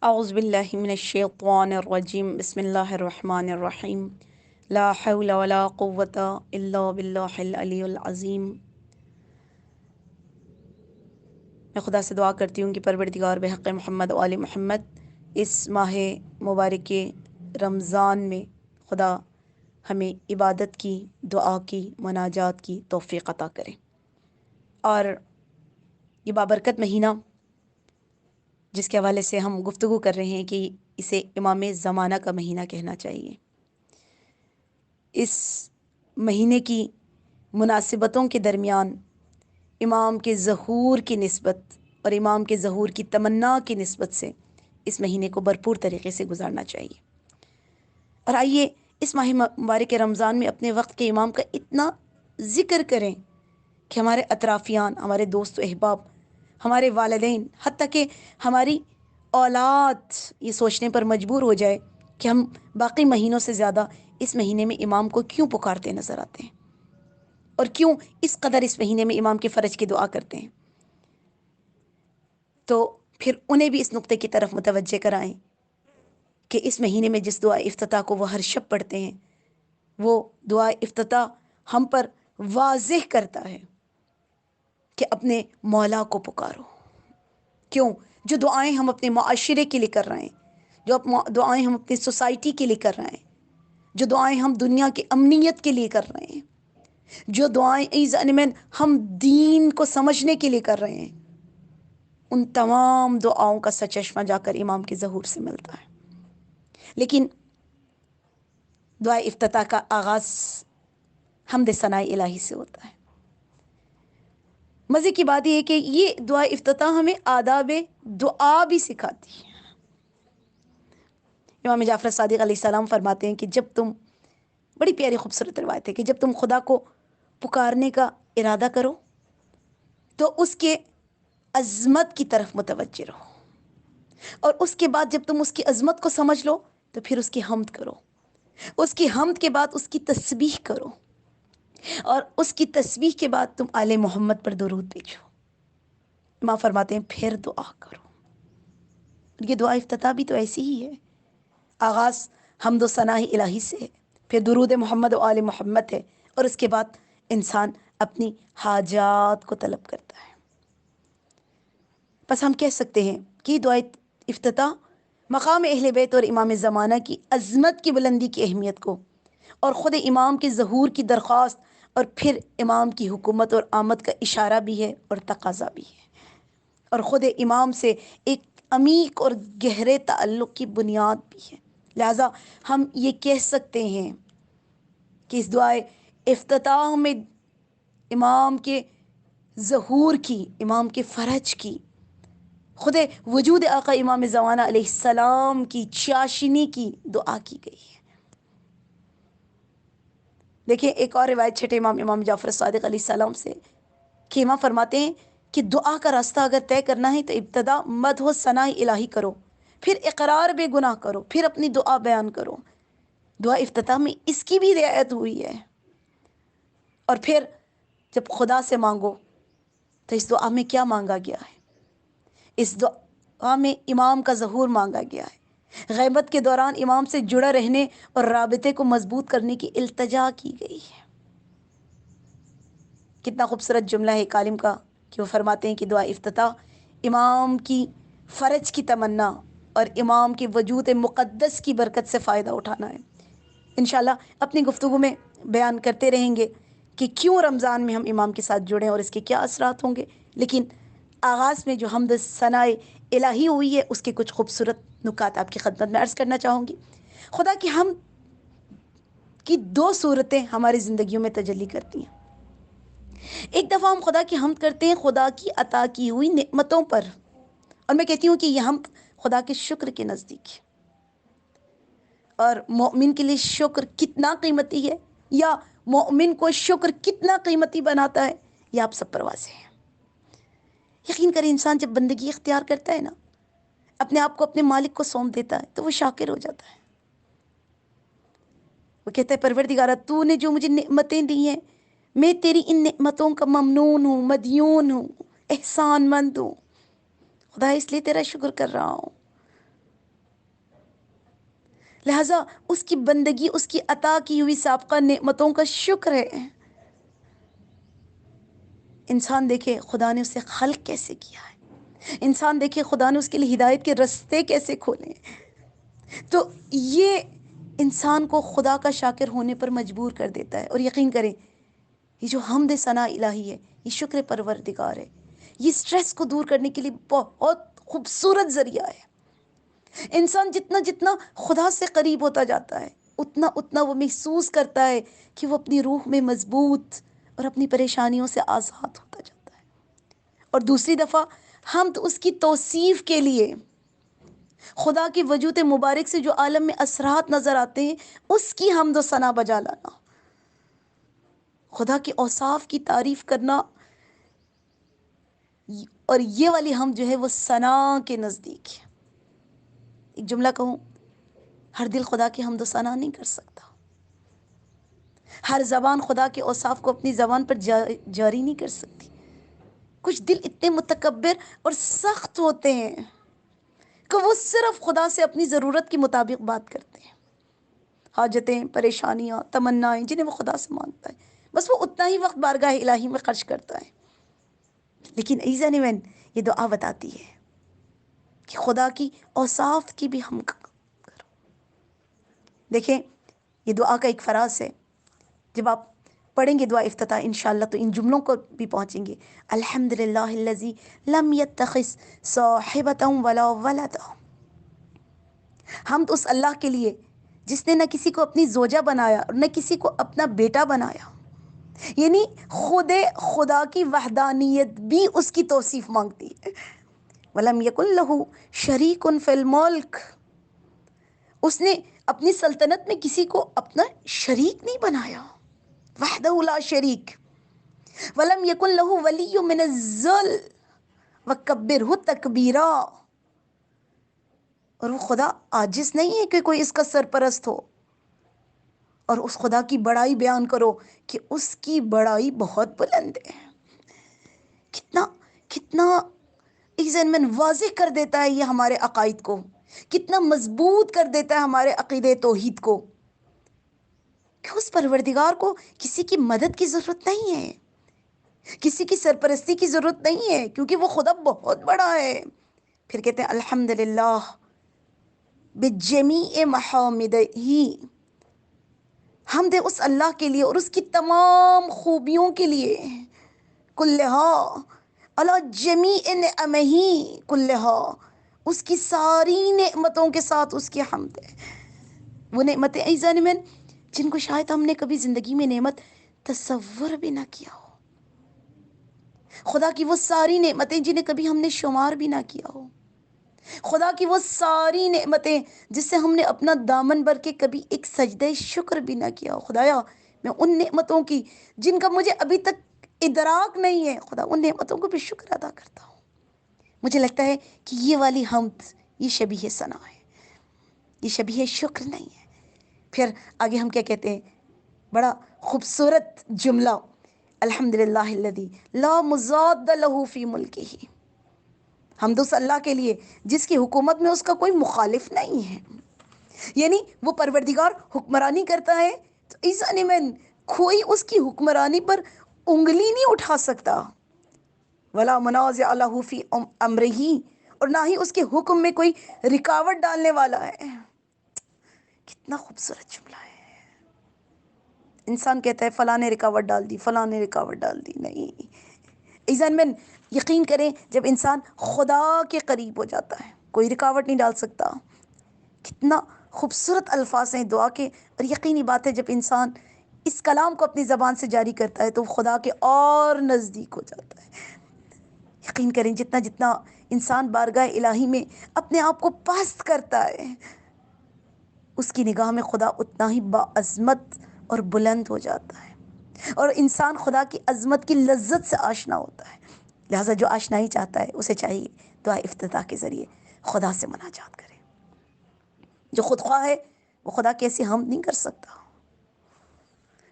اعوذ باللہ من الشیطان الرجیم بسم اللہ الرحمن الرحیم لا حول ولا قوة الا باللہ العلی العظیم۔ میں خدا سے دعا کرتی ہوں کہ پروردگار بحق محمد و آل محمد اس ماہ مبارک رمضان میں خدا ہمیں عبادت کی، دعا کی، مناجات کی توفیق عطا کرے۔ اور یہ بابرکت مہینہ جس کے حوالے سے ہم گفتگو کر رہے ہیں کہ اسے امام زمانہ کا مہینہ کہنا چاہیے، اس مہینے کی مناسبتوں کے درمیان امام کے ظہور کی نسبت اور امام کے ظہور کی تمنا کی نسبت سے اس مہینے کو بھرپور طریقے سے گزارنا چاہیے۔ اور آئیے اس ماہ مبارک رمضان میں اپنے وقت کے امام کا اتنا ذکر کریں کہ ہمارے اطرافیان، ہمارے دوست و احباب، ہمارے والدین، حتیٰ کہ ہماری اولاد یہ سوچنے پر مجبور ہو جائے کہ ہم باقی مہینوں سے زیادہ اس مہینے میں امام کو کیوں پکارتے نظر آتے ہیں اور کیوں اس قدر اس مہینے میں امام کے فرج کی دعا کرتے ہیں۔ تو پھر انہیں بھی اس نقطے کی طرف متوجہ کرائیں کہ اس مہینے میں جس دعا افتتاح کو وہ ہر شب پڑھتے ہیں، وہ دعا افتتاح ہم پر واضح کرتا ہے کہ اپنے مولا کو پکارو۔ کیوں؟ جو دعائیں ہم اپنے معاشرے کے لیے کر رہے ہیں، جو دعائیں ہم اپنی سوسائٹی کے لیے کر رہے ہیں، جو دعائیں ہم دنیا کی امنیت کے لیے کر رہے ہیں، جو دعائیں ہم دین کو سمجھنے کے لیے کر رہے ہیں، ان تمام دعاؤں کا سرچشمہ جا کر امام کے ظہور سے ملتا ہے۔ لیکن دعا افتتاح کا آغاز حمد ثناء الہی سے ہوتا ہے۔ مزے کی بات یہ ہے کہ یہ دعا افتتاح ہمیں آداب دعا بھی سکھاتی ہے۔ امام جعفر صادق علیہ السلام فرماتے ہیں کہ جب تم، بڑی پیاری خوبصورت روایت ہے، کہ جب تم خدا کو پکارنے کا ارادہ کرو تو اس کے عظمت کی طرف متوجہ رہو، اور اس کے بعد جب تم اس کی عظمت کو سمجھ لو تو پھر اس کی حمد کرو، اس کی حمد کے بعد اس کی تسبیح کرو، اور اس کی تسبیح کے بعد تم آل محمد پر درود بھیجو۔ امام فرماتے ہیں پھر دعا کرو۔ یہ دعا افتتاح بھی تو ایسی ہی ہے، آغاز حمد و ثناء الہی سے ہے، پھر درود محمد و آل محمد ہے، اور اس کے بعد انسان اپنی حاجات کو طلب کرتا ہے۔ بس ہم کہہ سکتے ہیں کہ دعا افتتاح مقام اہل بیت اور امام زمانہ کی عظمت کی بلندی کی اہمیت کو، اور خود امام کے ظہور کی درخواست، اور پھر امام کی حکومت اور آمد کا اشارہ بھی ہے اور تقاضا بھی ہے، اور خود امام سے ایک عمیق اور گہرے تعلق کی بنیاد بھی ہے۔ لہٰذا ہم یہ کہہ سکتے ہیں کہ اس دعائے افتتاح میں امام کے ظہور کی، امام کے فرج کی، خود وجود آقا امام زمانہ علیہ السلام کی چاشنی کی دعا کی گئی ہے۔ دیکھیں ایک اور روایت چھٹے امام جعفر صادق علیہ السلام سے کہ امام فرماتے ہیں کہ دعا کا راستہ اگر طے کرنا ہے تو ابتدا مدح و ثناء الہی کرو، پھر اقرار بے گناہ کرو، پھر اپنی دعا بیان کرو۔ دعا افتتاح میں اس کی بھی رعایت ہوئی ہے۔ اور پھر جب خدا سے مانگو تو اس دعا میں کیا مانگا گیا ہے؟ اس دعا میں امام کا ظہور مانگا گیا ہے، غیبت کے دوران امام سے جڑا رہنے اور رابطے کو مضبوط کرنے کی التجا کی گئی ہے۔ کتنا خوبصورت جملہ ہے کالم کا کہ وہ فرماتے ہیں کہ دعا افتتاح امام کی فرج کی تمنا اور امام کے وجود مقدس کی برکت سے فائدہ اٹھانا ہے۔ انشاءاللہ اپنی گفتگو میں بیان کرتے رہیں گے کہ کیوں رمضان میں ہم امام کے ساتھ جڑیں اور اس کے کیا اثرات ہوں گے، لیکن آغاز میں جو حمد ثناء الہی ہوئی ہے اس کے کچھ خوبصورت نکات آپ کی خدمت میں عرض کرنا چاہوں گی۔ خدا کی حمد کی دو صورتیں ہماری زندگیوں میں تجلی کرتی ہیں۔ ایک دفعہ ہم خدا کی حمد کرتے ہیں خدا کی عطا کی ہوئی نعمتوں پر، اور میں کہتی ہوں کہ یہ حمد خدا کے شکر کے نزدیک ہے۔ اور مومن کے لیے شکر کتنا قیمتی ہے، یا مومن کو شکر کتنا قیمتی بناتا ہے، یہ آپ سب پر واضح ہے۔ یقین کریں انسان جب بندگی اختیار کرتا ہے نا، اپنے آپ کو اپنے مالک کو سونپ دیتا ہے تو وہ شاکر ہو جاتا ہے۔ وہ کہتا ہے پروردگارہ تو نے جو مجھے نعمتیں دی ہیں، میں تیری ان نعمتوں کا ممنون ہوں، مدیون ہوں، احسان مند ہوں، خدا اس لیے تیرا شکر کر رہا ہوں۔ لہٰذا اس کی بندگی، اس کی عطا کی ہوئی سابقہ نعمتوں کا شکر ہے۔ انسان دیکھے خدا نے اسے خلق کیسے کیا ہے، انسان دیکھے خدا نے اس کے لیے ہدایت کے رستے کیسے کھولے ہیں۔ تو یہ انسان کو خدا کا شاکر ہونے پر مجبور کر دیتا ہے۔ اور یقین کریں، یہ جو حمد ثنا الہی ہے، یہ شکر پروردگار ہے، یہ سٹریس کو دور کرنے کے لیے بہت خوبصورت ذریعہ ہے۔ انسان جتنا جتنا خدا سے قریب ہوتا جاتا ہے، اتنا اتنا وہ محسوس کرتا ہے کہ وہ اپنی روح میں مضبوط اور اپنی پریشانیوں سے آزاد ہوتا جاتا ہے۔ اور دوسری دفعہ حمد اس کی توصیف کے لیے، خدا کی وجود مبارک سے جو عالم میں اثرات نظر آتے ہیں، اس کی حمد و ثنا بجا لانا، خدا کے اوصاف کی تعریف کرنا، اور یہ والی حمد جو ہے وہ ثنا کے نزدیک ہے۔ ایک جملہ کہوں، ہر دل خدا کی حمد و ثنا نہیں کر سکتا، ہر زبان خدا کے اوصاف کو اپنی زبان پر جاری نہیں کر سکتی۔ کچھ دل اتنے متکبر اور سخت ہوتے ہیں کہ وہ صرف خدا سے اپنی ضرورت کے مطابق بات کرتے ہیں، حاجتیں، پریشانیاں، تمنائیں جنہیں وہ خدا سے مانگتا ہے، بس وہ اتنا ہی وقت بارگاہ الہی میں خرچ کرتا ہے۔ لیکن ایزن ایون یہ دعا بتاتی ہے کہ خدا کی اوصاف کی بھی ہم کرو۔ دیکھیں، یہ دعا کا ایک فراز ہے، جب آپ پڑھیں گے دعا افتتاح انشاءاللہ تو ان جملوں کو بھی پہنچیں گے۔ الحمدللہ الذی لم یتخذ صاحبۃ ولا ولدا۔ حمد اس اللہ کے لیے جس نے نہ کسی کو اپنی زوجہ بنایا اور نہ کسی کو اپنا بیٹا بنایا، یعنی خود خدا کی وحدانیت بھی اس کی توصیف مانگتی ہے۔ وَلَمْ يَكُنْ لَهُ شَرِيكٌ فِي الْمُلْكِ، اس نے اپنی سلطنت میں کسی کو اپنا شریک نہیں بنایا، وحدہ لا شریک۔ وَلَمْ يَكُنْ لَهُ وَلِيٌّ مِّنَ الذُّلِّ وَكَبِّرْهُ تَكْبِيرًا، اور وہ خدا عاجز نہیں ہے کہ کوئی اس کا سرپرست ہو، اور اس خدا کی بڑائی بیان کرو کہ اس کی بڑائی بہت بلند ہے۔ کتنا کتنا ایزن من واضح کر دیتا ہے یہ ہمارے عقائد کو، کتنا مضبوط کر دیتا ہے ہمارے عقیدے توحید کو، کہ اس پروردگار کو کسی کی مدد کی ضرورت نہیں ہے، کسی کی سرپرستی کی ضرورت نہیں ہے، کیونکہ وہ خدا بہت بڑا ہے۔ پھر کہتے ہیں الحمدللہ بجمیع محامدہ، حمد اس اللہ کے لیے اور اس کی تمام خوبیوں کے لیے، کلہا علی جمیع نعمہ کلہا، اس کی ساری نعمتوں کے ساتھ اس کی حمد ہے۔ وہ نعمتیں ایزان من جن کو شاید ہم نے کبھی زندگی میں نعمت تصور بھی نہ کیا ہو، خدا کی وہ ساری نعمتیں جنہیں کبھی ہم نے شمار بھی نہ کیا ہو، خدا کی وہ ساری نعمتیں جس سے ہم نے اپنا دامن بھر کے کبھی ایک سجدہ شکر بھی نہ کیا ہو۔ خدایا میں ان نعمتوں کی جن کا مجھے ابھی تک ادراک نہیں ہے، خدا ان نعمتوں کو بھی شکر ادا کرتا ہوں۔ مجھے لگتا ہے کہ یہ والی حمد یہ شبیہ ثنا ہے، یہ شبیہ شکر نہیں ہے۔ پھر آگے ہم کیا کہتے ہیں، بڑا خوبصورت جملہ، الحمدللہ الذی لا مضاد لہ فی ملکہ، حمد اس اللہ کے لیے جس کی حکومت میں اس کا کوئی مخالف نہیں ہے، یعنی وہ پروردگار حکمرانی کرتا ہے تو ایسا من کوئی اس کی حکمرانی پر انگلی نہیں اٹھا سکتا، ولا منازع لہ فی امرہ، اور نہ ہی اس کے حکم میں کوئی رکاوٹ ڈالنے والا ہے۔ کتنا خوبصورت جملہ ہے۔ انسان کہتا ہے فلاں نے رکاوٹ ڈال دی، فلاں نے رکاوٹ ڈال دی، نہیں۔ ایزن من یقین کریں جب انسان خدا کے قریب ہو جاتا ہے کوئی رکاوٹ نہیں ڈال سکتا۔ کتنا خوبصورت الفاظ ہیں دعا کے، اور یقینی بات ہے جب انسان اس کلام کو اپنی زبان سے جاری کرتا ہے تو خدا کے اور نزدیک ہو جاتا ہے۔ یقین کریں جتنا جتنا انسان بارگاہ الہی میں اپنے آپ کو پست کرتا ہے، اس کی نگاہ میں خدا اتنا ہی باعظمت اور بلند ہو جاتا ہے، اور انسان خدا کی عظمت کی لذت سے آشنا ہوتا ہے۔ لہٰذا جو آشنائی چاہتا ہے اسے چاہیے دعا افتتاح کے ذریعے خدا سے مناجات کرے۔ جو خود خواہ ہے وہ خدا کی ایسی حمد نہیں کر سکتا۔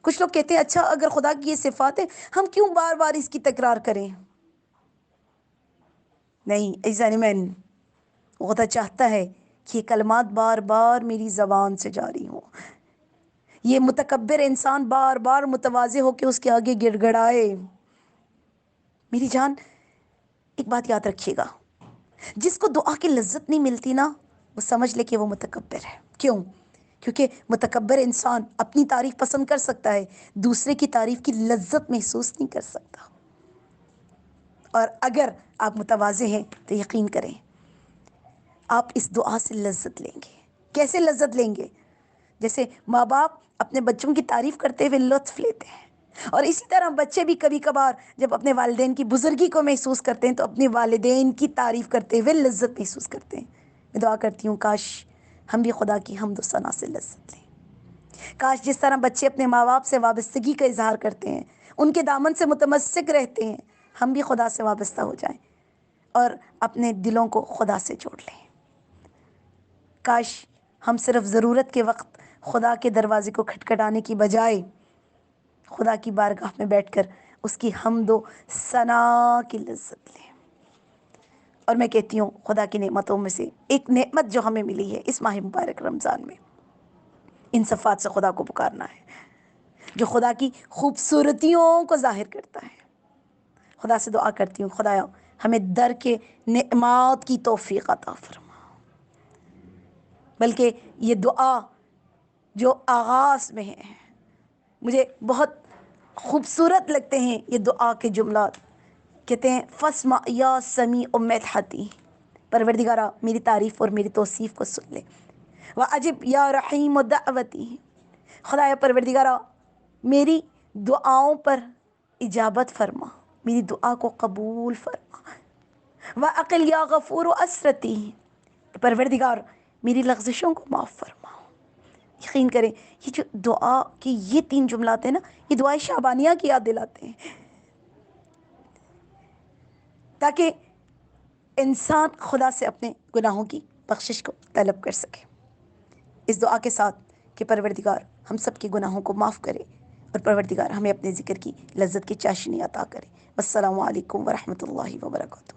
کچھ لوگ کہتے ہیں اچھا اگر خدا کی یہ صفات ہے ہم کیوں بار بار اس کی تکرار کریں؟ نہیں، ایزا من خدا چاہتا ہے کہ یہ کلمات بار بار میری زبان سے جاری ہوں، یہ متکبر انسان بار بار متواضع ہو کے اس کے آگے گڑ گڑائے۔ میری جان، ایک بات یاد رکھیے گا، جس کو دعا کی لذت نہیں ملتی نا، وہ سمجھ لے کہ وہ متکبر ہے۔ کیوں؟ کیونکہ متکبر انسان اپنی تعریف پسند کر سکتا ہے، دوسرے کی تعریف کی لذت محسوس نہیں کر سکتا۔ اور اگر آپ متواضع ہیں تو یقین کریں آپ اس دعا سے لذت لیں گے۔ کیسے لذت لیں گے؟ جیسے ماں باپ اپنے بچوں کی تعریف کرتے ہوئے لطف لیتے ہیں، اور اسی طرح بچے بھی کبھی کبھار جب اپنے والدین کی بزرگی کو محسوس کرتے ہیں تو اپنے والدین کی تعریف کرتے ہوئے لذت محسوس کرتے ہیں۔ میں دعا کرتی ہوں کاش ہم بھی خدا کی حمد و ثنا سے لذت لیں۔ کاش جس طرح بچے اپنے ماں باپ سے وابستگی کا اظہار کرتے ہیں، ان کے دامن سے متمسک رہتے ہیں، ہم بھی خدا سے وابستہ ہو جائیں اور اپنے دلوں کو خدا سے جوڑ لیں۔ کاش ہم صرف ضرورت کے وقت خدا کے دروازے کو کھٹکھٹانے کی بجائے خدا کی بارگاہ میں بیٹھ کر اس کی حمد و ثنا کی لذت لیں۔ اور میں کہتی ہوں خدا کی نعمتوں میں سے ایک نعمت جو ہمیں ملی ہے اس ماہ مبارک رمضان میں، ان صفات سے خدا کو پکارنا ہے جو خدا کی خوبصورتیوں کو ظاہر کرتا ہے۔ خدا سے دعا کرتی ہوں خدایا ہمیں در کے نعمات کی توفیق عطا فرما۔ بلکہ یہ دعا جو آغاز میں ہے مجھے بہت خوبصورت لگتے ہیں، یہ دعا کے جملات کہتے ہیں فاسمع یا سمیع مدحتی، پروردگارا میری تعریف اور میری توصیف کو سن لے، واجب یا رحیم دعوتی، خدایا پروردگارا میری دعاؤں پر اجابت فرما، میری دعا کو قبول فرما، واعقل یا غفور اسرتی، پروردگار میری لغزشوں کو معاف فرما۔ یقین کریں یہ جو دعا کی یہ 3 جملات ہیں نا، یہ دعائیں شعبانیہ کی یاد دلاتے ہیں، تاکہ انسان خدا سے اپنے گناہوں کی بخشش کو طلب کر سکے، اس دعا کے ساتھ کہ پروردگار ہم سب کے گناہوں کو معاف کرے اور پروردگار ہمیں اپنے ذکر کی لذت کی چاشنی عطا کرے۔ والسلام علیکم ورحمۃ اللہ وبرکاتہ۔